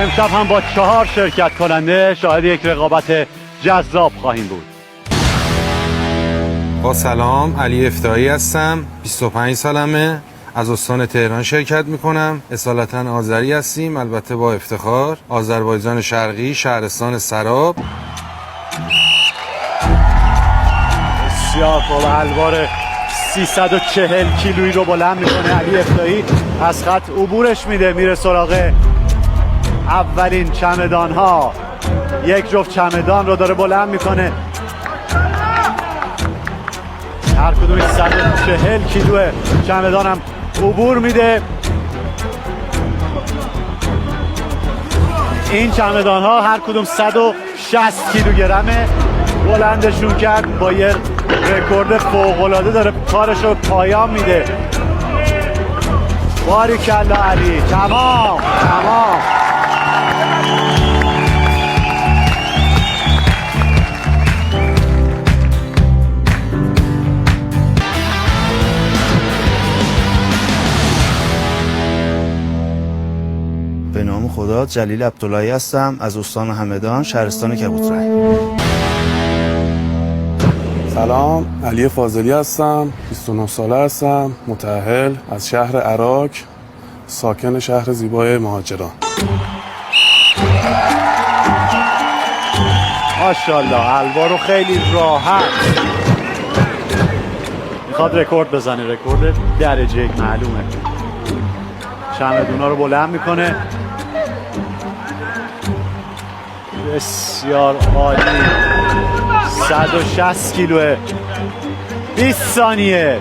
امشب هم با 4 شرکت کننده شاهد یک رقابت جذاب خواهیم بود. با سلام، علی افتایی هستم. 25 سالمه. از استان تهران شرکت میکنم. اصالتا آذری هستیم، البته با افتخار. آذربایجان شرقی، شهرستان سراب. بسیار خوب، الوار 340 کیلویی رو بلند میکنه علی افتایی، از خط عبورش میده، میره سراغ اولین چمدان ها. یک جفت چمدان رو داره بلند میکنه، هر کدومش 140 کیلوه. چمدان هم عبور میده. این چمدان ها هر کدوم 160 کیلوگرمه. بلندشون کرد، با یه رکورد فوق‌العاده داره کارش رو پایان میده. باریکلا علی، تمام. به نام خدا، جلیل عبداللهی هستم، از استان همدان، شهرستان کبوترک. سلام، علی فاضلی هستم، 29 ساله هستم، متأهل از شهر عراق، ساکن شهر زیبای مهاجران. ماشاءالله، الوارو خیلی راحت میخواد رکورد بزنه، رکورد درجه یک معلومه. چمدونا رو بلند میکنه، بسیار عالی. 160 کیلوه، 20 ثانیه.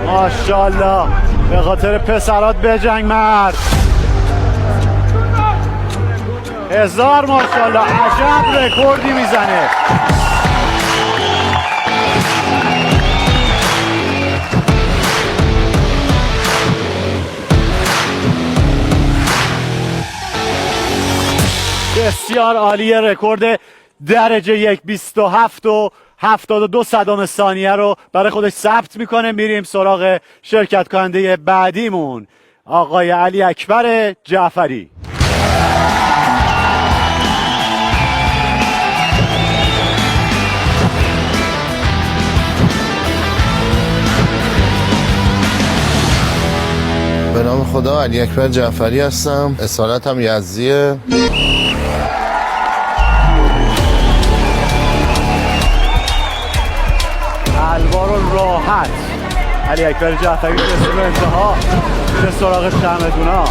ماشاءالله، به خاطر پسرات بجنگ مرد. 1000 ماشاءالله، عجب رکوردی میزنه. بسیار عالی، رکورد درجه یک 27 و 72 صدام ثانیه رو برای خودش ثبت میکنه. میریم سراغ شرکت کننده بعدیمون، آقای علی اکبر جعفری. به نام خدا، علی اکبر جعفری هستم، اصالتم یزدیه. الوار راحت علی اکبر جعفری رسید به انتها، میره سراغ چمدونا.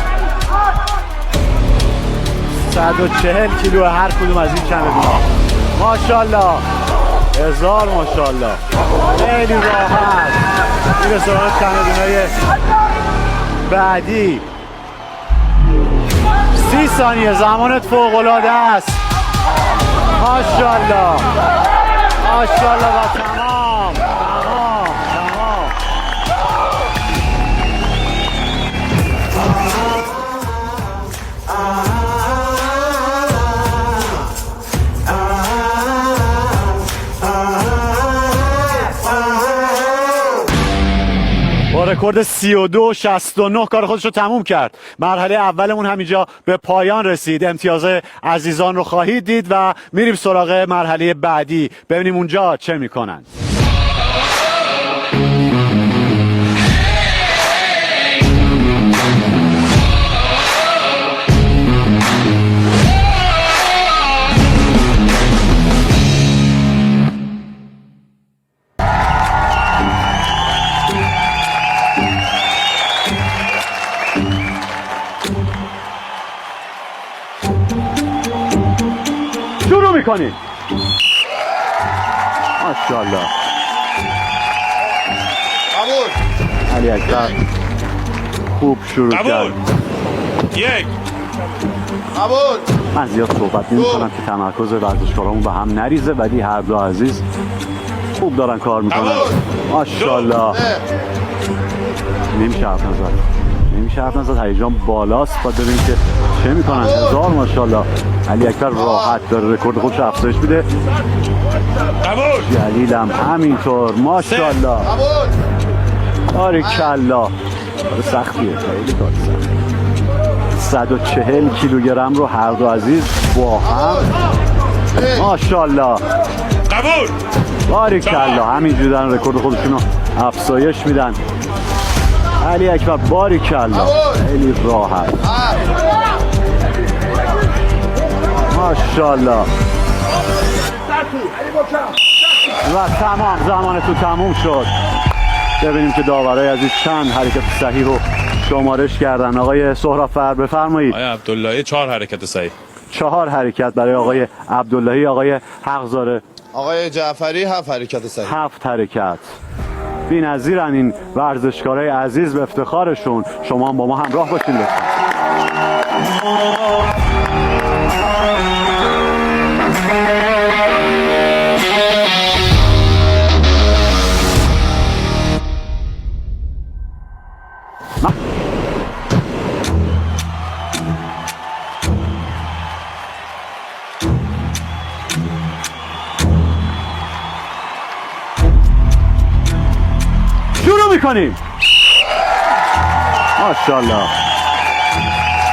140 کیلو هر کدوم از این چمدونا. ماشاءالله، 1000 ماشاءالله، خیلی راحت میره سراغ چمدونای بعدی. 30 ثانیه، زمانت فوق‌العاده است. ماشاءالله ماشاءالله و تمام. با رکورد 32-69 کار خودش رو تموم کرد. مرحله اولمون همینجا به پایان رسید. امتیاز عزیزان رو خواهید دید و میریم سراغ مرحله بعدی، ببینیم اونجا چه میکنن. شروع میکنید. ماشاءالله، علی اکبر خوب شروع کرد. یک من زیاد صحبت نمی کنم که تمرکز ورزشکارامون به هم نریزه، ولی هر دو عزیز خوب دارن کار میکنن. ماشاءالله، نمیشه حرف نزد، هیجان بالاست. باید ببینیم که چه میکنن. 1000 ماشاءالله، علی اکبر راحت داره رکورد خودش افزایش میده. جلیل هم همینطور. ماشاءالله، باریکلا. کار سختیه، خیلی کار سخت. 340 کیلوگرم رو هر دو عزیز با هم ماشاءالله قبول باریکلا همینجوری دارن رکورد خودشون رو افزایش میدن. علی اکبر باریکلا خیلی راحت ماشاءالله و تمام زمانتون تموم شد. ببینیم که داورای عزیز چند حرکت صحیح رو شمارش کردن. آقای سهراب‌فر بفرمایید. آقای عبداللهی 4 حرکت صحیح. 4 حرکت برای آقای عبداللهی. آقای حق‌زاده آقای جعفری 7 حرکت صحیح. 7 حرکت. بی‌نظیرن این ورزشکارای عزیز به افتخارشون. شما هم با ما همراه باشین لطفا. شروع میکنیم. ماشاءالله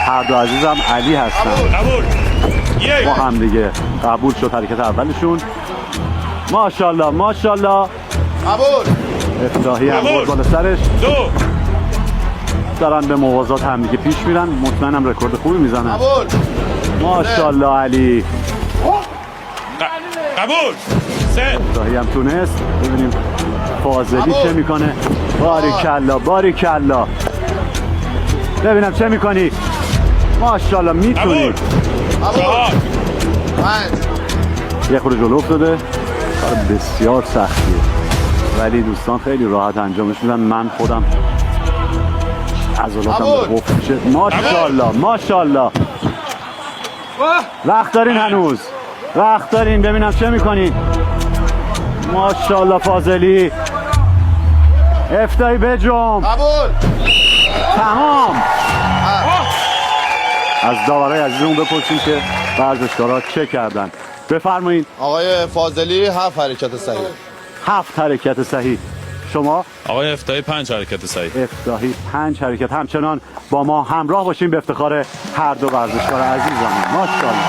هر دو عزیزم علی هستن. قبول با هم دیگه قبول شد حرکت اولشون. ماشاءالله ماشاءالله قبول. افتاحی هم بود بالا سرش. 2 دارن به موازات هم دیگه پیش میرن. مطمئنم رکورد خوبی میزنن. قبول. ماشاءالله علی. قبول 3 افتاحی هم تونست. ببینیم فاضلی چه میکنه. باریکلا باریکلا. ببینم چه میکنی. ماشاءالله میتونی. 4 5 یه خورده جلو افتاده. کار بسیار سختیه ولی دوستان خیلی راحت انجامش میدن. من خودم عضلاتم به قفل میشه. ماشاءالله ماشاءالله. وقت دارین هنوز. وقت دارین ببینم چه میکنین. ماشاءالله فاضلی. افتایی بجم. قبول. تمام. از داورای عزیزمون بپرسیم که ورزشکارا چه کردن. بفرمایید. آقای فاضلی 7 حرکت صحیح. 7 حرکت صحیح. شما آقای افتاحی 5 حرکت صحیح. افتاحی 5 حرکت. همچنان با ما همراه باشیم به افتخار هر دو ورزشکار عزیزمون. ماشاءالله.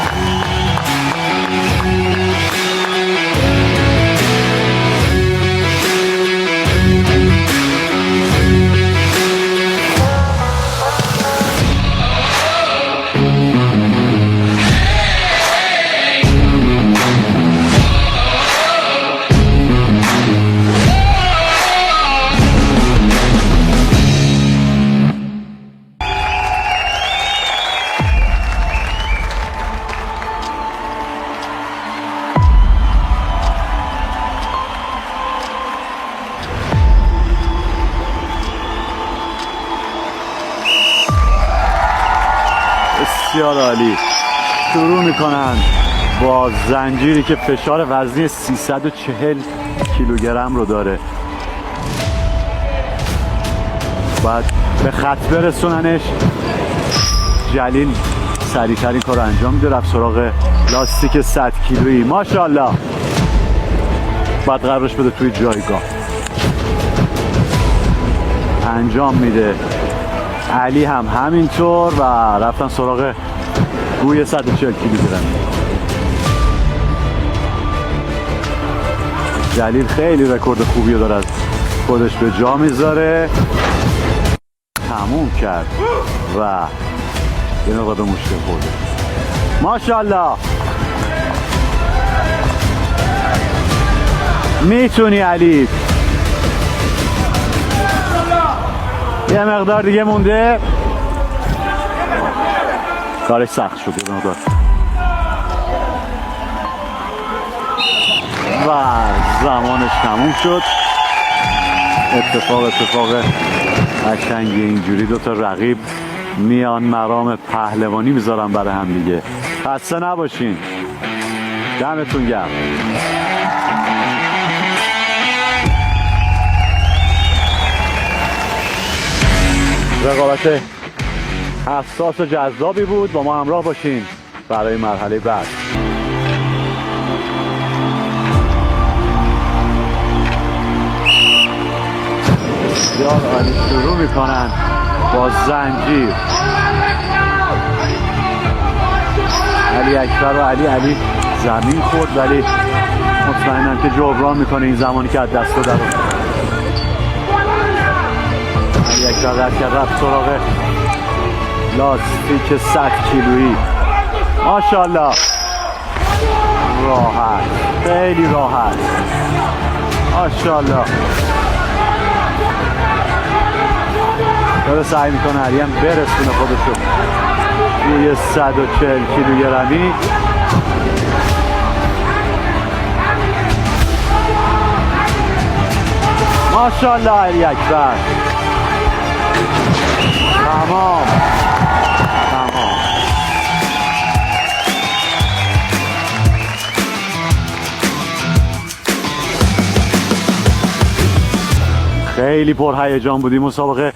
بسیار عالی. شروع میکنن با زنجیری که فشار وزنی 340 کیلوگرم رو داره. باید به خط برسوننش. جلیل سریع‌ترین کار رو انجام میده. رفت سراغ لاستیک 100 کیلویی. ماشاءالله. باید قرارش بده توی جایگاه. انجام میده. علی هم همینطور و رفتن سراغ گوی 140 کیلوگرم. جلیل خیلی رکورد خوبی رو داره از خودش به جا میذاره. تموم کرد و یه نقطه به مشکل خورده. ماشاءالله. میتونی علی. یه مقدار دیگه مونده. کارش سخت شد یه مقدار. و زمانش تموم شد. اتفاق قشنگی اینجوری دوتا رقیب میان مرام پهلوانی میذارن برای هم دیگه. خسته نباشین. دمتون گرم. رقابت حساس و جذابی بود. با ما همراه باشین برای مرحله بعد. بسیار عالی. شروع میکنن با زنجیر. علی اکبر و علی زمین خورد، ولی مطمئنم که جبران میکنه این زمانی که از دست در افتاد. علی اکبر رفت سراغ لاستیک 100 کیلویی. ماشاءالله، راحت، خیلی راحت. ماشاءالله. داره سعی میکنه علی هم برسونه خودشو روی 140 کیلوگرمی. ماشاءالله علی اکبر. تمام. خیلی پرهیجان بودی مسابقه.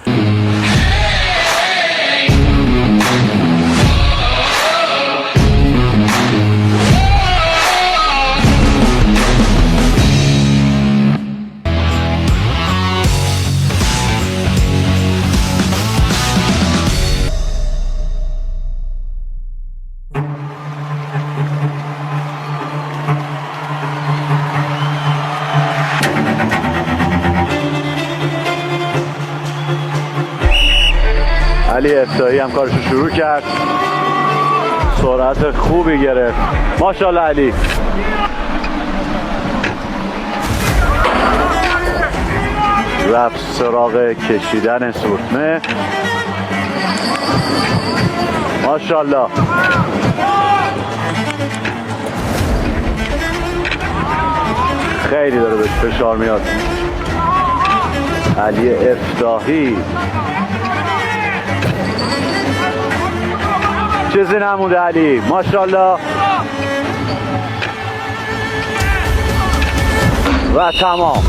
علی افتاحی هم کارشو شروع کرد، سرعت خوبی گرفت. ماشاءالله علی. رفت سراغ کشیدن سورتمه. ماشاءالله. خیلی داره بهش فشار میاد علی افتاحی. چیزی نمونده علی. ماشاءالله. و تمام.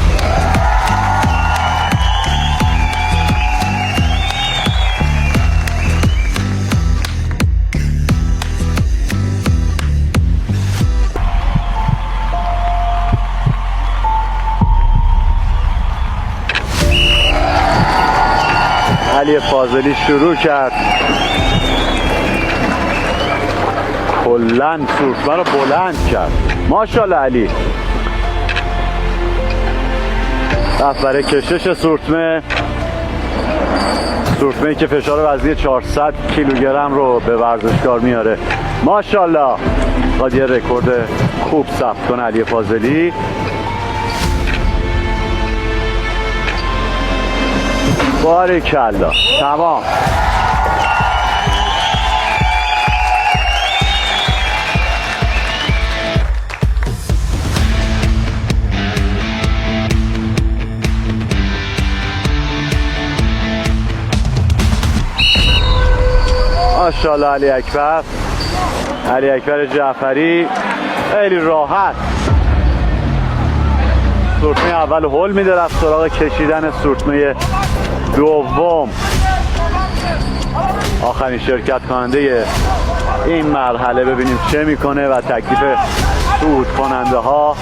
علی فاضلی شروع کرد کلن سورتمه رو بلند کرد. ماشاءالله علی. رفت برای کشش سورتمه که فشار وزنی 400 کیلوگرم رو به ورزشکار میاره. ماشاءالله. باید یه رکورد خوب ثبت کنه علی فاضلی. باریکالله. تمام. ماشاءالله علی اکبر. علی اکبر جعفری خیلی راحت سورتمه اول هول میده، رفت سراغ کشیدن سورتمه دوم. آخرین شرکت کننده این مرحله. ببینیم چه میکنه و تکلیف صعود کننده ها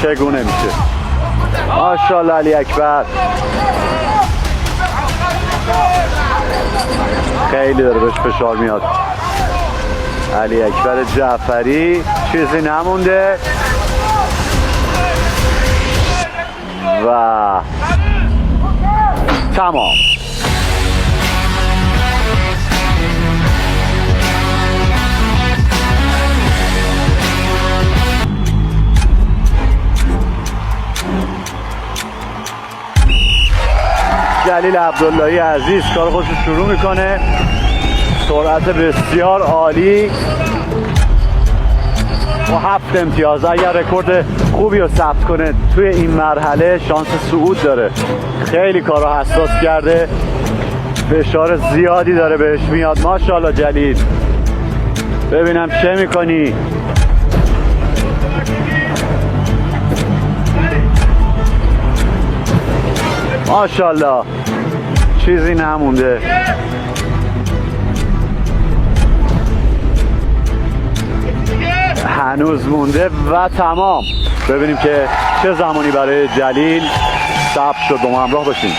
چگونه میشه. ماشاءالله علی اکبر. خیلی داره بهش فشار میاد علی اکبر جعفری. چیزی نمونده و تمام. جلیل عبداللهی عزیز کار خودش شروع میکنه. سرعت بسیار عالی و 7 امتیاز. اگر رکورد خوبی رو ثبت کنه توی این مرحله شانس صعود داره. خیلی کارو حساس کرده، فشار زیادی داره بهش میاد. ماشاءالله جلیل. ببینم چه میکنی. ماشاءالله. چیزی نمونده. هنوز مونده و تمام. ببینیم که چه زمانی برای جلیل ثبت شد. با ما همراه باشیم.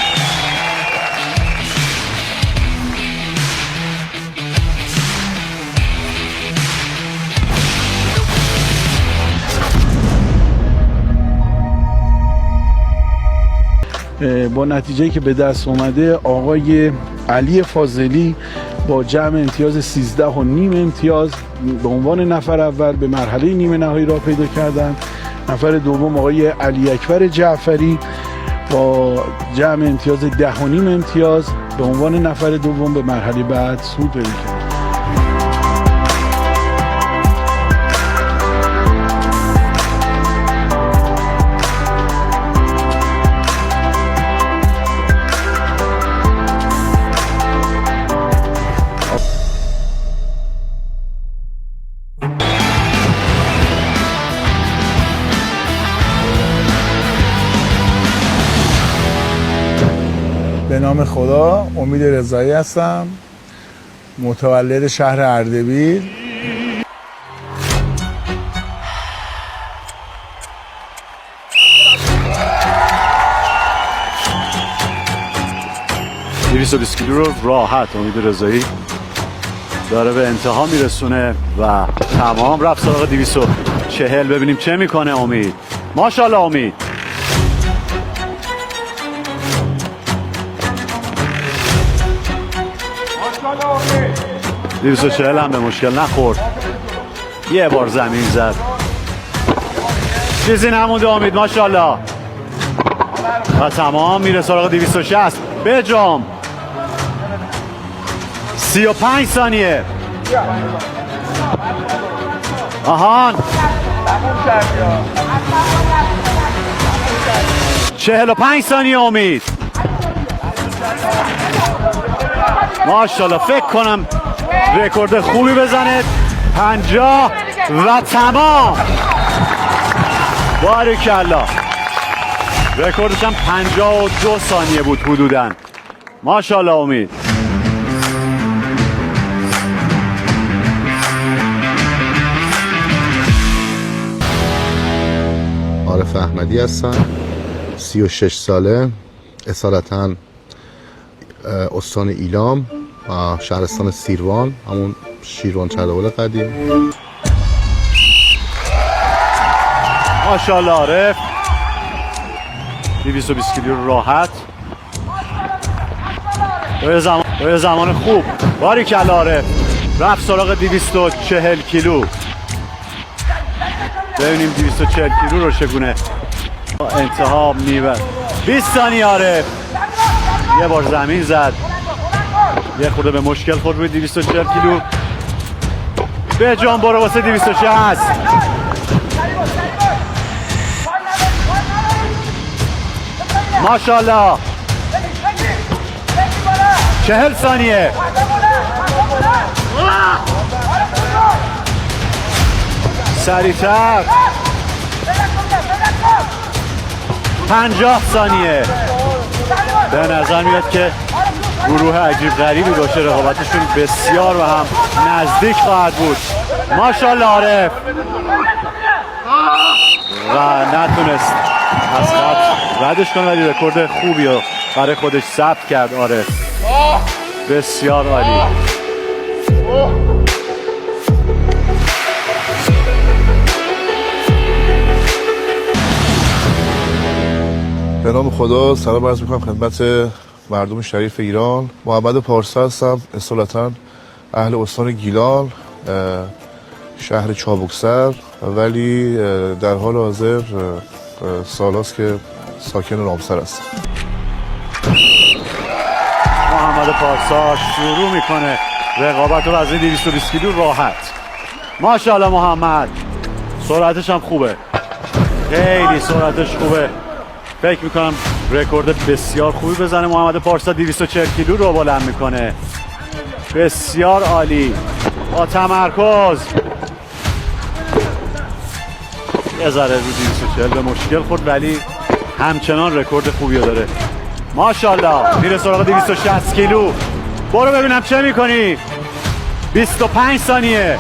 با نتیجه‌ای که به دست اومده آقای علی فاضلی با جمع امتیاز 13.5 امتیاز به عنوان نفر اول به مرحله نیمه نهایی را پیدا کردند. نفر دوم آقای علی اکبر جعفری با جمع امتیاز 10.5 امتیاز به عنوان نفر دوم به مرحله بعد صعود پیدا کردند. به نام خدا، امید رضایی هستم، متولد شهر اردبیل. دویست کیلو رو راحت امید رضایی داره به انتها میرسونه و تمام رفت سراغ 240. ببینیم چه میکنه امید. ماشاءالله امید. 240 هم به مشکل نخورد. یه بار زمین زد. چیزی نمونده امید. ماشاءالله. و تمام میره سراغ 260. بجام 35 ثانیه. آهان 45 ثانیه امید. ماشاءالله. فکر کنم رکورد خوبی بزنه. 50 و تمام. باریکالله. رکوردش هم 52 ثانیه بود حدوداً. ماشاءالله امید. عارف احمدی هستم، 36 ساله، اصالتاً استان ایلام، شهرستان سیروان، همون شیروان چردول قدیم. ماشاءالله عارف 220 کیلو راحت به زمان خوب. باریکالله عارف رفت سراغ 240 کیلو. ببینیم 240 کیلو رو چگونه انتها میبرد. 20 ثانیه عارف. یه بار زمین زد. یه خورده به مشکل خورد روی 240 کیلو. به جان برو واسه 260. ماشاءالله. 40 ثانیه. سریعتر. 50 ثانیه. به نظر میاد که گروه عجیب غریبی باشه. رقابتشون بسیار و هم نزدیک خواهد بود. ماشاءالله عارف. و نتونست از خط ردش کنه ولی رکورد خوبی رو برای خودش ثبت کرد عارف. بسیار عالی. به نام خدا سلام عرض میکنم خدمت مردم شریف ایران. محمد پارسا هستم، اصالتاً اهل استان گیلان، شهر چابکسر، ولی در حال حاضر سالاست که ساکن رامسر هستم. محمد پارسا شروع میکنه رقابت رو از 220 کیلو راحت. ماشاءالله محمد. سرعتش هم خوبه. خیلی سرعتش خوبه. فکر میکنم رکورد بسیار خوبی بزنه محمد پارسا. 240 کیلو رو بلند میکنه. بسیار عالی. با تمرکز. یه ذره رو 240 به مشکل خورد ولی همچنان رکورد خوبی داره. ماشاءالله. میره سراغ 260 کیلو. برو ببینم چه میکنی. 25 ثانیه.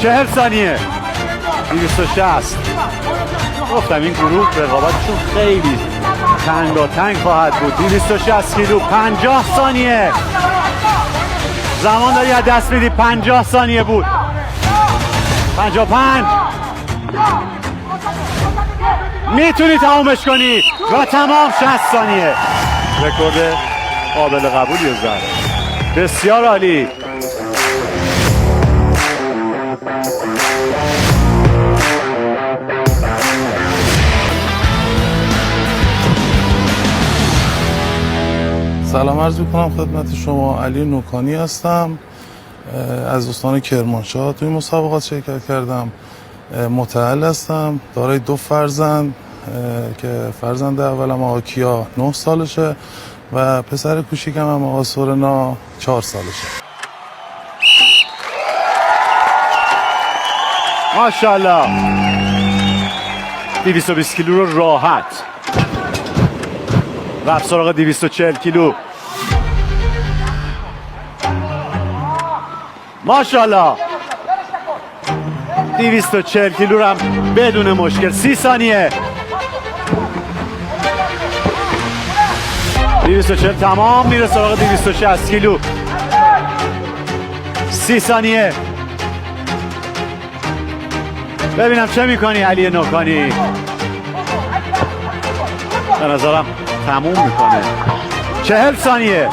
40 ثانیه. 260. گفتم این گروه رقابتشون خیلی تنگاتنگ خواهد بود. 260 کیلو. 50 ثانیه. زمان داری از دست میدی. 50 ثانیه بود. 55. میتونی تمومش کنی و تمام 60 ثانیه. رکورد قابل قبولی زد. بسیار عالی. سلام عرض میکنم خدمت شما. علی نوکانی هستم، از استان کرمانشاه توی مسابقات شرکت کردم. متأهل هستم، دارای 2 فرزند که فرزند اولم آقا کیا 9 سالشه و پسر کوچیکم هم آقا سورنا 4 سالشه. ماشاءالله. 220 کیلو رو راحت رفت سراغ 240 کیلو. ماشاءالله. 240 کیلو رو هم بدون مشکل. 30 ثانیه. 240 تمام میره سراغ 260 کیلو. 30 ثانیه. ببینم چه میکنی علی نوکانی. به نظرم تموم میکنه. 40 ثانیه.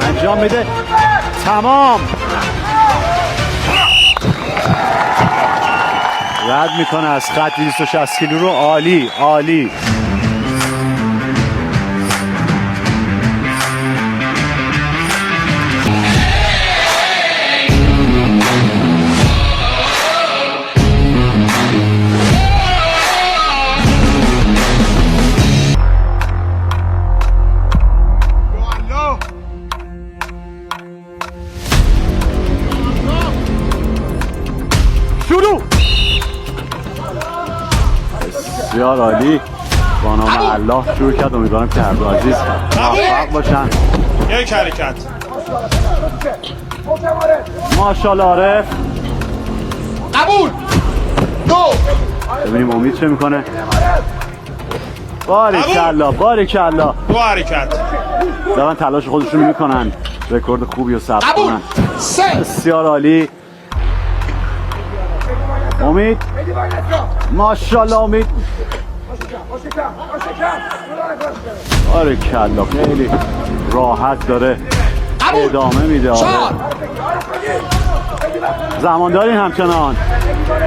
انجام میده. تمام. رد میکنه از خط 260 کیلو رو. عالی عالی. شروع. بسیار عالی. با نام الله شروع کرد. امیدوارم که هر دو عزیز موفق باشن. یک حرکت. ماشاءالله عارف. قبول. دو. ببینیم امید چه میکنه. باریکالله باریکالله. 2 حرکت. دارن تلاش خودشون میکنن رکورد خوبی رو ثبت کنن. بسیار عالی. امید. ماشاءالله امید. باریکالله. خیلی راحت داره ادامه میده. زمان دارین همچنان.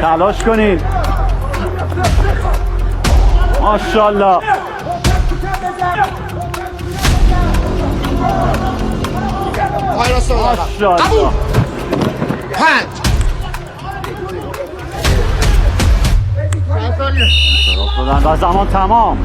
تلاش کنین. ماشاءالله. ماشاءالله. 5. و زمان تمام.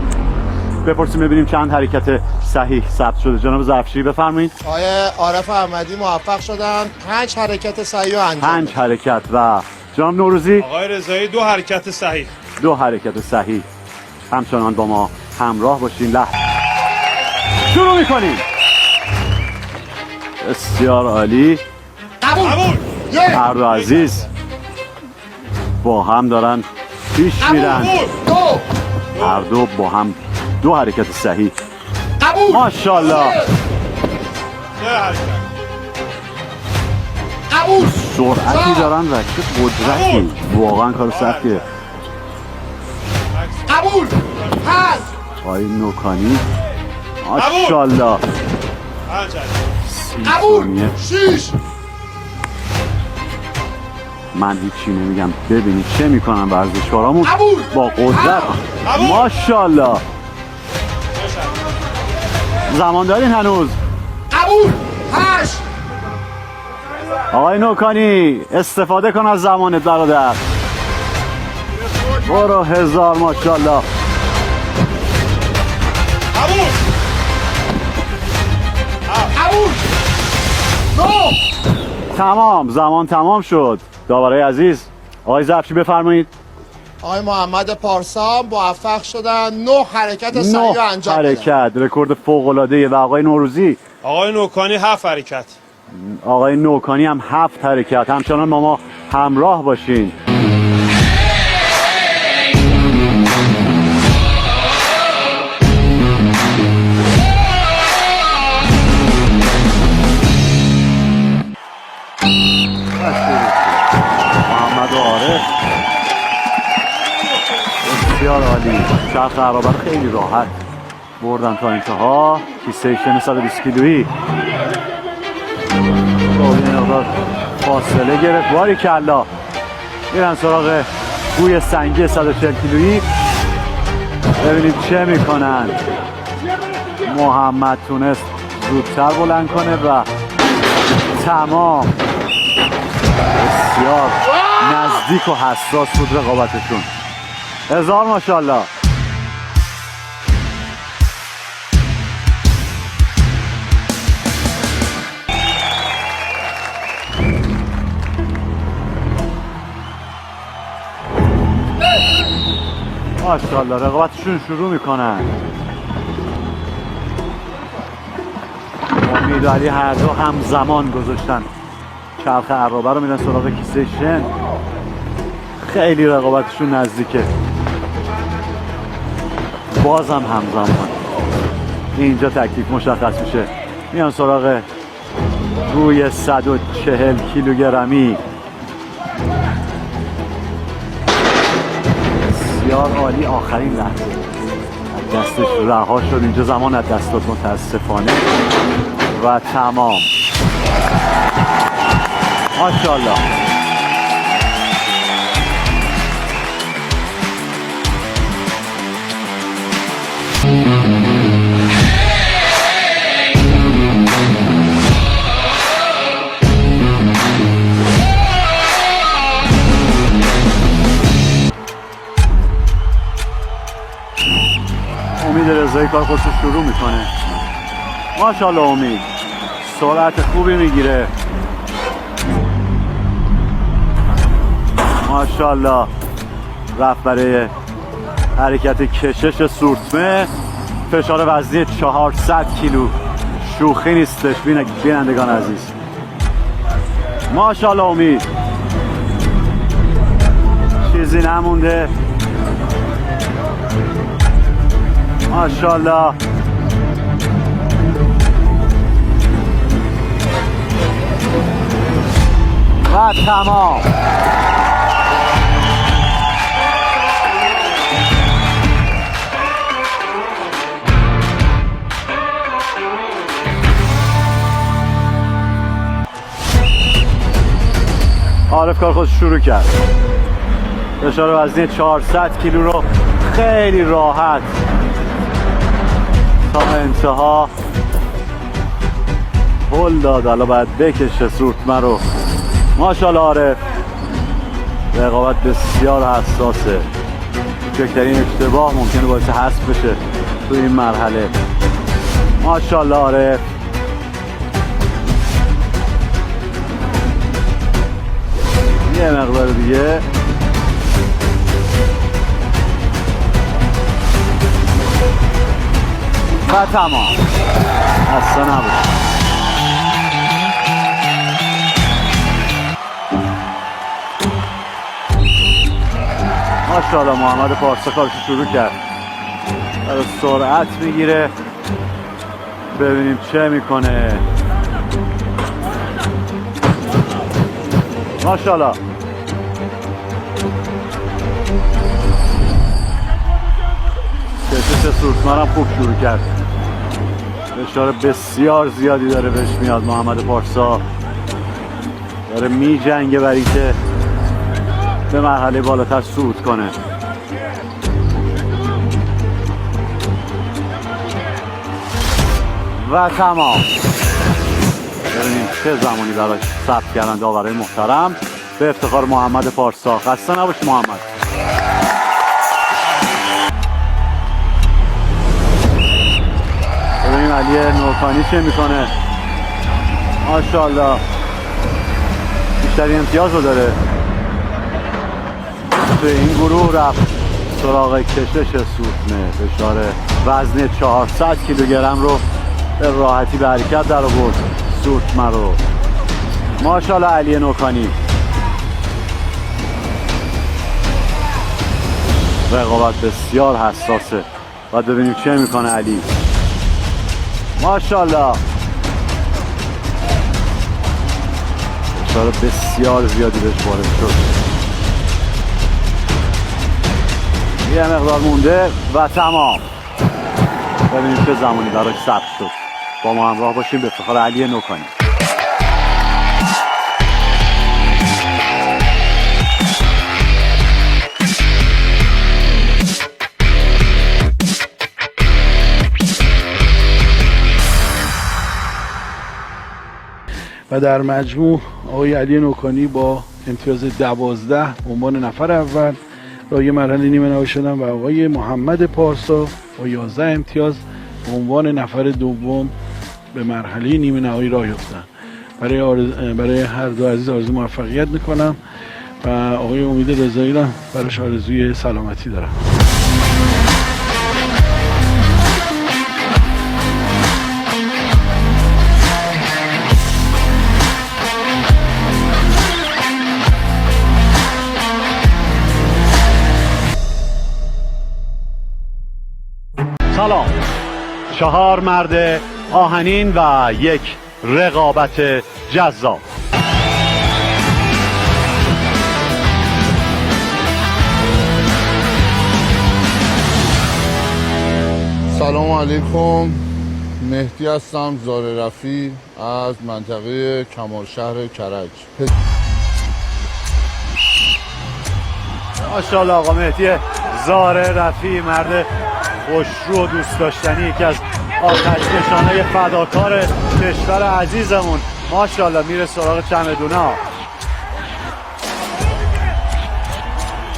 بپرسیم ببینیم چند حرکت صحیح ثبت شده. جناب ظرفشویی بفرمایید. آقای عارف احمدی موفق شدن 5 حرکت صحیح انجام 5 حرکت. و جناب نوروزی آقای رضایی 2 حرکت صحیح. 2 حرکت صحیح. همچنان با ما همراه باشین. لحظه شروع میکنیم. بسیار عالی. قبول. هر دو عزیز با هم دارن پیش میرن. هر دو با هم 2 حرکت صحیح. ماشاءالله. 3 حرکت. سرعتی دارن و چه قدرتی. واقعا کار سختیه. قبول. آقای نوکانی. ماشاءالله. 5 حرکت. قبول. 6. من هیچی نمیگم. ببینید چه میکنن ورزشکارامون با قدرت. ماشاءالله. زمان دارین هنوز. قبول. 8. آقای نوکانی استفاده کن از زمانت برادر. برو. 1000. ماشاءالله. قبول. تمام. زمان تمام شد. داورای عزیز آقای ظرفشویی بفرمایید. آقای محمد پارسا موفق شدن 9 حرکت صحیح 9 انجام بدن. حرکت. رکورد فوق العاده. و آقای نوروزی. آقای نوکانی 7 حرکت. آقای نوکانی هم 7 حرکت. همچنان با ما همراه باشین. محمد و عارف چرخ عرابه رو خیلی راحت بردن تا انتها. کیسه شن 120 کیلویی این مقدار فاصله گرفت. باری کلا میرن سراغ گوی سنگی 140 کیلویی. ببینیم چه میکنن. محمد تونست زودتر بلند کنه و تمام. بسیار نزدیک و حساس بود رقابتشون. هزار ماشاءالله. ماشاءالله رقابتشون شروع میکنن. امید و علی هر دو همزمان گذاشتن چرخ عرابه رو. میرن سراغ کیسه شن. خیلی رقابتشون نزدیکه. بازم همزمان اینجا تکلیف مشخص میشه. میان سراغ روی 140 کیلوگرمی. بسیار عالی. آخرین لحظه دستش رها شد. اینجا زمان از دست داد متاسفانه و تمام. ماشاءالله. امید رضایی کار خودش شروع میکنه. ماشاءالله امید سرعت خوبی میگیره. ماشاءالله رفت برای حرکت کشش سورتمه. فشار وزنی 400 کیلو شوخی نیستش بینندگان عزیز. ماشاءالله امید چیزی نمونده. ماشاءالله. و تمام. عارف کار خودش شروع کرد. فشار وزنی 400 کیلو رو خیلی راحت تا انتها هل داد. الان باید بکشه سورتمه رو. ماشاءالله عارف. رقابت بسیار حساسه. کوچکترین اشتباه ممکنه باعث حذف بشه تو این مرحله. ماشاءالله عارف. یه مقدار دیگه. و تمام. اصلا نبود. ماشاءالله محمد پارسا کارش شروع کرد. داره سرعت میگیره. ببینیم چه میکنه. ماشاءالله. کشش سورتمه هم خوب شروع کرد. فشار بسیار زیادی داره بهش میاد. محمد پارسا داره می جنگه برای که به مرحله بالاتر صعود کنه. و تمام. ببینیم چه زمانی براش ثبت کردن داورای محترم. به افتخار محمد پارسا. خسته نباش محمد. ببینیم علی نورکانی چه میکنه. ماشاءالله بیشتری امتیاز رو داره. تو این گروه رفت سراغ کشش سورتمه. فشار وزن 400 کیلوگرم رو به راحتی به حرکت در آورد سورتمه رو. ماشاءالله علی نورکانی. رقابت بسیار حساسه. باید ببینیم چه میکنه علی. ماشاءالله. فشار بسیار زیادی بهش وارد شد. یه مقدار مونده و تمام. ببینیم چه زمانی براش ثبت شد. با ما همراه باشیم به افتخار علی نوکانی. و در مجموع آقای علی نوکانی با امتیاز 12 به عنوان نفر اول راه مرحله نیمه نهایی شدن و آقای محمد پارسا با 11 امتیاز به عنوان نفر دوم به مرحله نیمه نهایی راه یافتن. برای هر دو عزیز آرزو موفقیت میکنم و آقای امید رضایی را براش آرزوی سلامتی دارم. سلام. 4 مرد آهنین و یک رقابت جذاب. سلام علیکم، مهدی هستم، زار رفی از منطقه کمالشهر کرج. ماشاءالله آقا مهدی زار رفی، مرد خوشرو و دوست داشتنی، یکی از آتش‌کشانه فداکار کشور عزیزمون. ماشاءالله میره سراغ چمدونا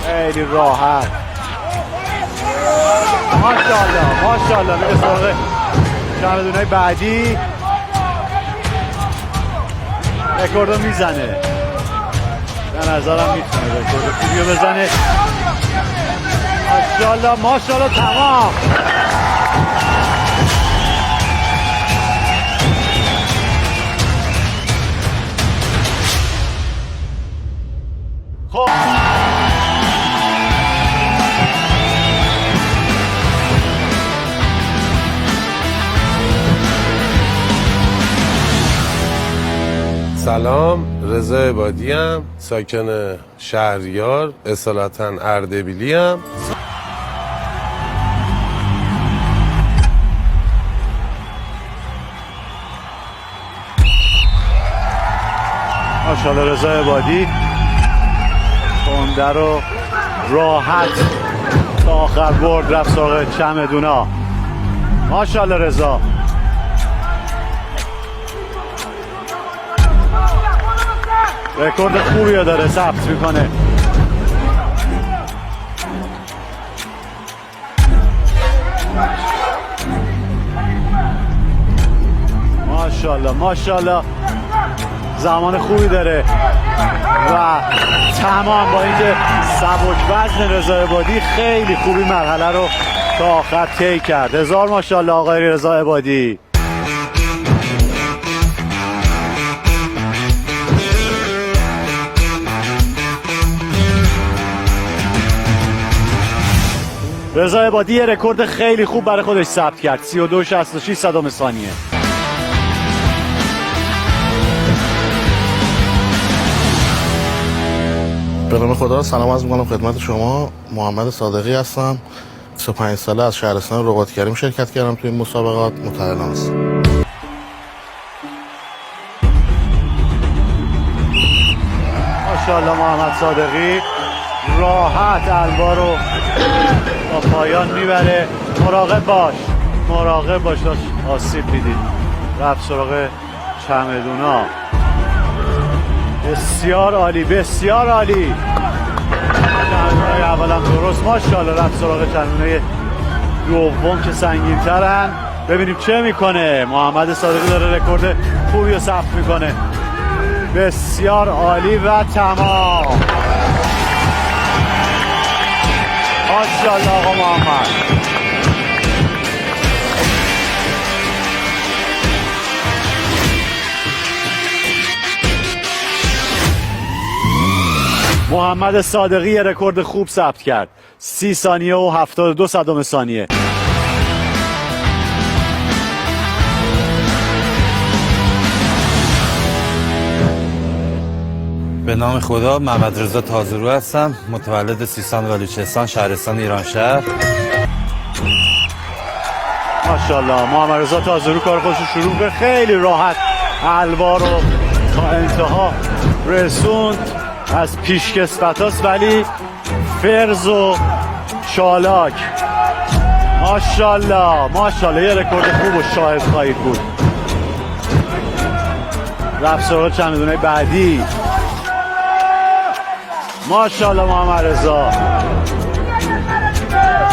خیلی راحت. ماشاءالله میره سراغ چمدونای بعدی. رکوردو میزنه، به نظرم میتونه رکورد خوبیو بزنه. ماشاءالله تمام. خب سلام، رضا عبادی ام، ساکن شهریار، اصالتا اردبیلی ام. ماشاءالله رضا عبادی تنده رو راحت تا آخر برد، رفت سراغ چمدونا. ماشاءالله رضا. رکورد خوبی رو داره ثبت میکنه. ماشاءالله زمان خوبی داره و تمام. با اینکه سبک وزن رضا عبادی خیلی خوبی مرحله رو تا آخر طی کرد. هزار ماشاءالله آقای رضا عبادی. رضا عبادی یه رکورد خیلی خوب برای خودش ثبت کرد، 32.66 صدام ثانیه. به نام خدا سلام عرض می‌کنم خدمت شما. محمد صادقی هستم، 25 ساله، از شهرستان رباط کریم شرکت کردم توی این مسابقات، متعلم هستم. ماشاءالله محمد صادقی راحت الوا رو تا پایان میبره. مراقب باش داشت آسیب میدید. رفت سراغ چمدونا. بسیار عالی. چمدونای اولم درست. ماشاءالله رفت سراغ چمدونای دوم که سنگین ترن. ببینیم چه میکنه. محمد صادقی داره رکورد خوبی رو ثبت میکنه. بسیار عالی و تمام. ماشاءالله آقا محمد. محمد صادقی یه رکورد خوب ثبت کرد، 30 ثانیه و 72 صدام ثانیه. به نام خدا، محمد رضا تازرو هستم، متولد سیستان و بلوچستان، شهرستان ایرانشهر. ماشاءالله محمد رضا تازرو کار خودش شروع به خیلی راحت الوا رو تا انتها رسوند. از پیشکسوتاست ولی فرز و چالاک. ماشاءالله ماشاءالله یه رکورد خوب و شاهد خواهید بود. رفت سراغ چمدونای بعدی. ماشاءالله محمد رضا.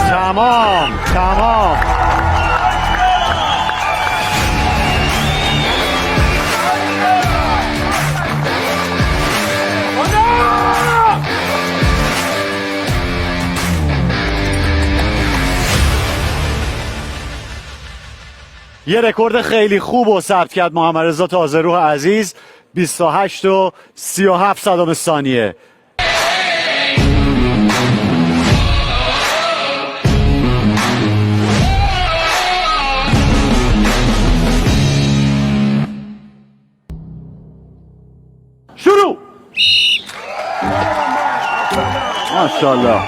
تمام. یه رکورد خیلی خوب رو ثبت کرد محمد رضا تازرو عزیز. 28 و 37 صدام ثانیه. شروع. ماشاءالله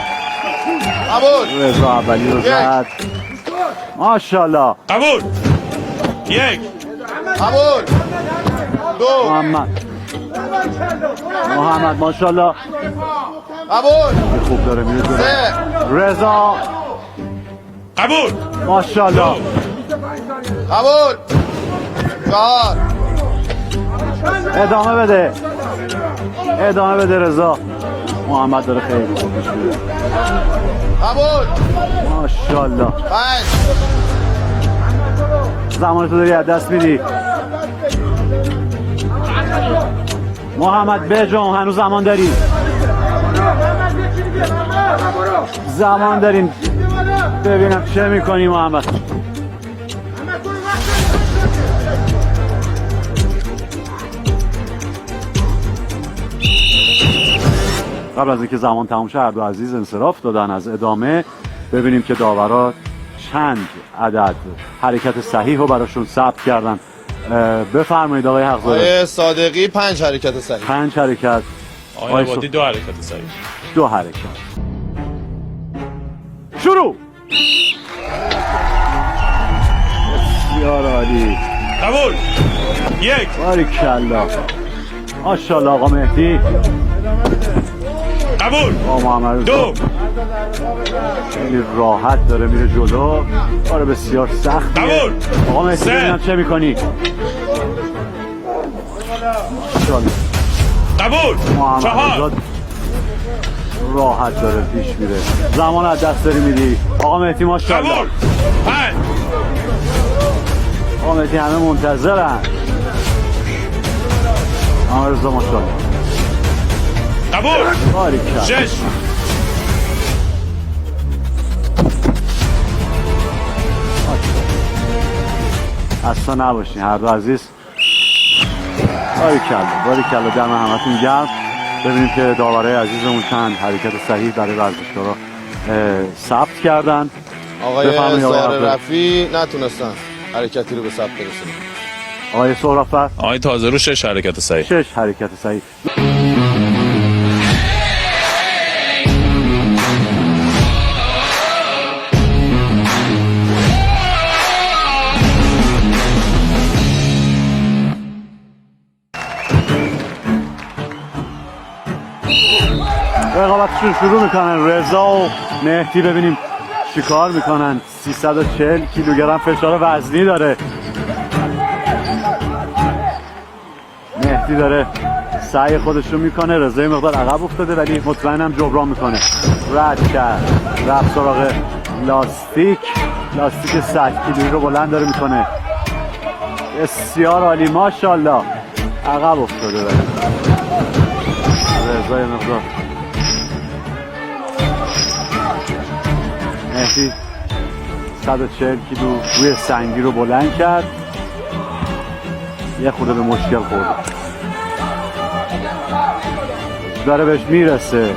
قبول. رضا اولی رو زد. ماشاءالله. قبول. یک. قبول. دو. محمد ماشاءالله. قبول. خوب داره میره جلو. سه. رضا. قبول. ماشاءالله. قبول. چهار. ادامه بده رضا. محمد داره خیلی خوب پیش میره. قبول. ماشاءالله. 5. زمانتو داری از دست میدی. محمد بجام هنوز زمان داری. زمان داریم. ببینم چه میکنی محمد. قبل از اینکه زمان تموم شه عبدو عزیز انصراف دادن از ادامه. ببینیم که داورا چند عدد حرکت صحیح رو براشون ثبت کردن. بفرمایید آقای حق‌زاده. آقای صادقی 5 حرکت صحیح. 5 حرکت. آقای عبادی 2 حرکت صحیح. 2 حرکت. شروع. بسیار عالی. قبول. یک. باریکلا. ماشاءالله آقا مهدی. قبول. آقا محمد رضا. 2. خیلی راحت داره میره جلو. کار بسیار سختیه. قبول. آقا مهدی ببینم چه میکنی. ماشاءالله. قبول. محمد 4. رضا راحت داره پیش میره. زمان از دست داری میدی. آقا مهدی ماشاءالله. قبول. 5. آقا مهدی همه منتظرن. محمد رضا ماشاءالله. قبول. باریکلا. 6. اصلا نباشین هر دو عزیز. باریکلا دم همتون گرم. ببینیم که داورای عزیزمون چند حرکت صحیح برای ورزشکارا ثبت کردن. آقای زهر رفی نتونستن حرکتی رو به ثبت برسونن. آقای سهرافر. آقای تازرو 6 حرکت صحیح. 6 حرکت صحیح. رقابتشون شروع میکنن. رضا و مهدی ببینیم چیکار میکنن. 340 کیلوگرم فشار وزنی داره. مهدی داره سعی خودش رو میکنه. رضا یه مقدار عقب افتاده ولی مطمئنم جبران میکنه. رد کرد. رفت سراغ لاستیک 100 کیلویی رو بلند داره میکنه. بسیار عالی ماشاءالله. عقب افتاده ولی رضا یه مقدار. مهدی 140 کیلو روی سنگی رو بلند کرد. یه خورده به مشکل خورد. داره بهش میرسه.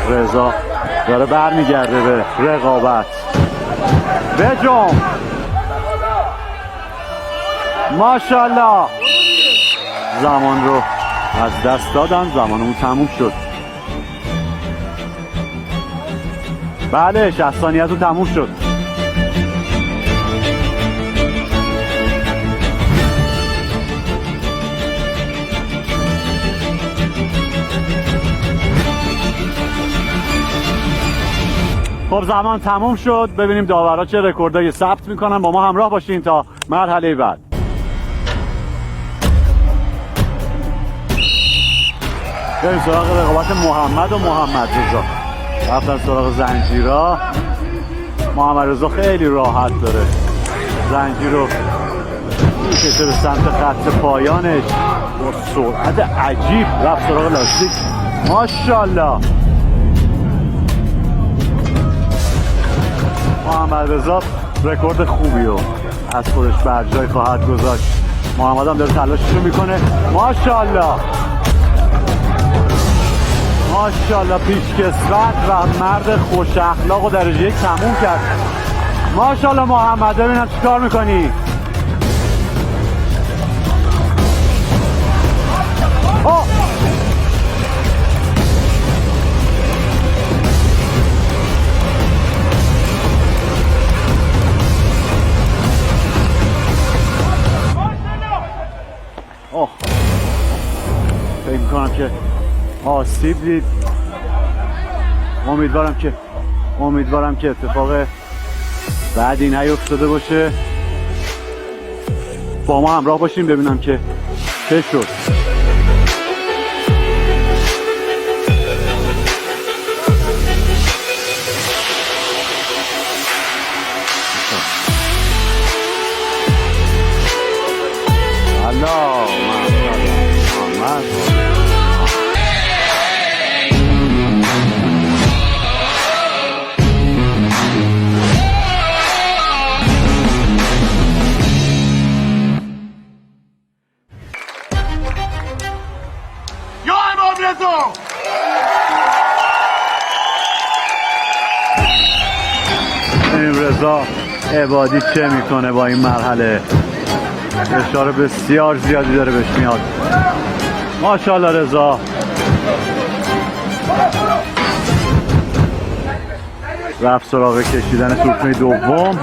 رضا داره برمیگرده به رقابت. بجام ماشاءالله. زمان رو از دست دادن، زمانمون تموم شد. بله 60 ثانیه‌تون تموم شد. خب زمان تموم شد. ببینیم داورا چه رکوردایی ثبت میکنن. با ما همراه باشین تا مرحله بعد. بریم سراغ رقابت محمد و محمد رضا. رفتن سراغ زنجیرا. محمد رضا خیلی راحت داره زنجیر رو میکشه به سمت خط پایانش با سرعت عجیب. رفت سراغ لاستیک. ماشاءالله. محمد رضا رکورد خوبی رو از خودش بر جای خواهد گذاشت. محمد هم داره تلاشش رو میکنه. ماشاءالله ماشاءالله. پیشکسوت و مرد خوش اخلاق و درجه یک تموم کرد. ماشاءالله محمد. ببینم چی کار میکنی. فکر میکنم که آسیب دید. امیدوارم که اتفاق بعدی نیفتاده باشه. با ما همراه باشیم ببینم که چه شد. رضا عبادی چه میکنه با این مرحله. فشار بسیار زیادی داره بهش میاد. ماشاءالله رضا. رفت سراغ کشیدن سورتمه دوم.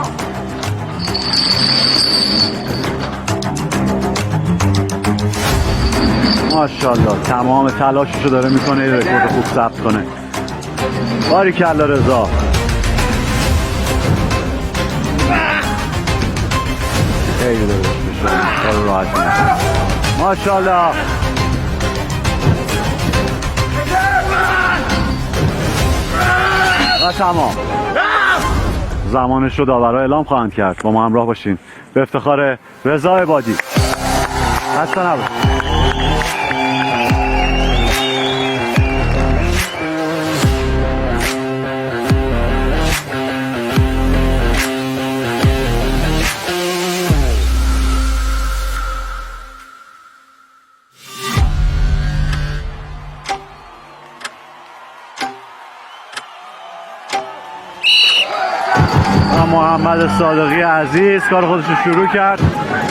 ماشاءالله تمام تلاششو داره میکنه این رکورد خوب ثبت کنه. باریکلا رضا. خیلی داره بشه راحت میشه. ماشاءالله. و تمام. زمانش رو داورا اعلام خواهند کرد. با ما همراه باشین. به افتخار رضا عبادی. خسته نباشید. محمد صادقی عزیز کار خودش رو شروع کرد.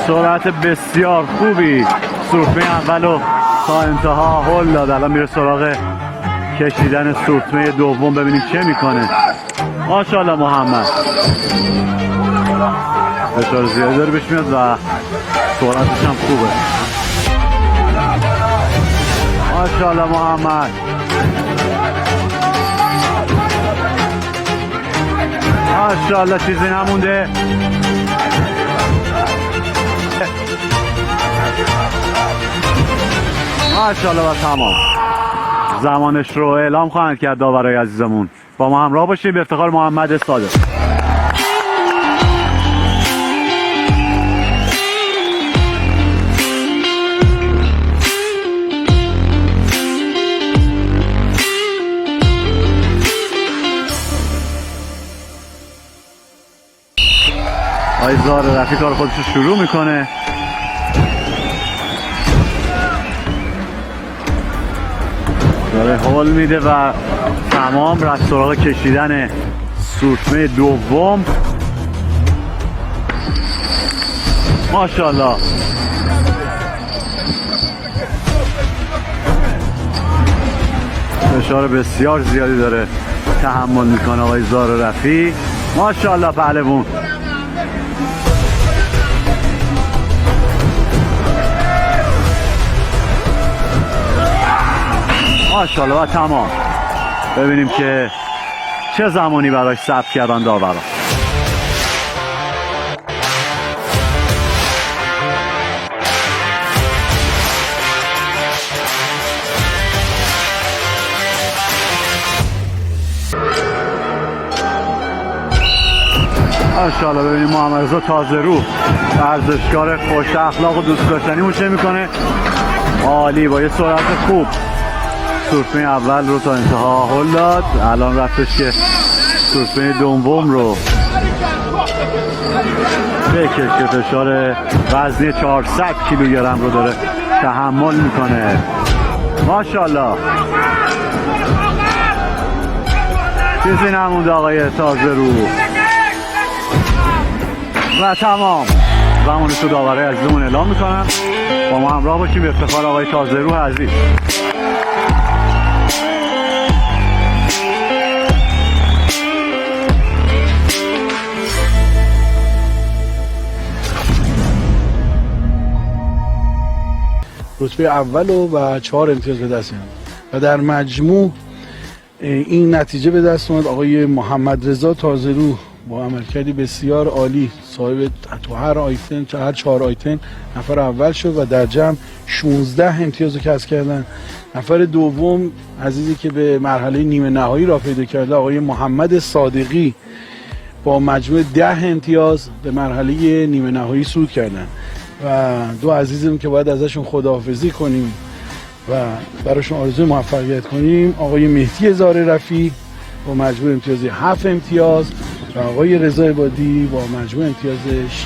سرعت بسیار خوبی. سورتمه اولو تا انتها هل داد. الان میره سراغ کشیدن سورتمه دوم. ببینیم چه میکنه. ماشاءالله محمد. فشار زیادی داره بهش میاد و سرعتش هم خوبه. ماشاءالله محمد. ماشاءالله چیزی نمونده. ماشاءالله و تمام. زمانش رو اعلام خواهند کرد داورای عزیزمون. با ما همراه باشید به افتخار محمد صادق. آیزار رفیق کار خودش رو شروع میکنه. داره هول میده و تمام رفت سراغ کشیدن سورتمه دوم. ماشاءالله. فشار بسیار زیادی داره تحمل میکنه آقای زار رفی. ماشاءالله پهلوون. ماشاءالله و تمام. ببینیم که چه زمانی براش ثبت کردن داورا. ماشاءالله. ببینیم محمد رضا تازه‌رو ورزشکار خوش اخلاق و دوست داشتنیمون چه میکنه. عالی، با یه سرعت خوب سورفین اول رو تا انتها هل داد. الان رفتش که سورفین دوم رو بکش که فشار وزنی 400 کیلوگرم رو داره تحمل میکنه. ماشاءالله. چیزی نمونده آقای تازه‌رو و تمام. زمانش رو داوره عزیزمون اعلام میکنم. با ما همراه باشیم به افتخار آقای تازه‌رو عزیز. رتبه اول و 4 امتیاز به دست میاد و در مجموع این نتیجه به دست اومد. آقای محمد رضا تازه‌رو با عملکردی بسیار عالی صاحب تو هر 4 آیتم نفر اول شد و در جمع 16 امتیاز رو کسب کردن. نفر دوم عزیزی که به مرحله نیمه نهایی را پیدا کرده آقای محمد صادقی با مجموع 10 امتیاز به مرحله نیمه نهایی صعود کردن و دو عزیزم که باید ازشون خداحافظی کنیم و براشون آرزوی موفقیت کنیم، آقای مهدی زار رفی با مجموع امتیاز 7 امتیاز و آقای رضا عبادی با مجموع امتیاز 6.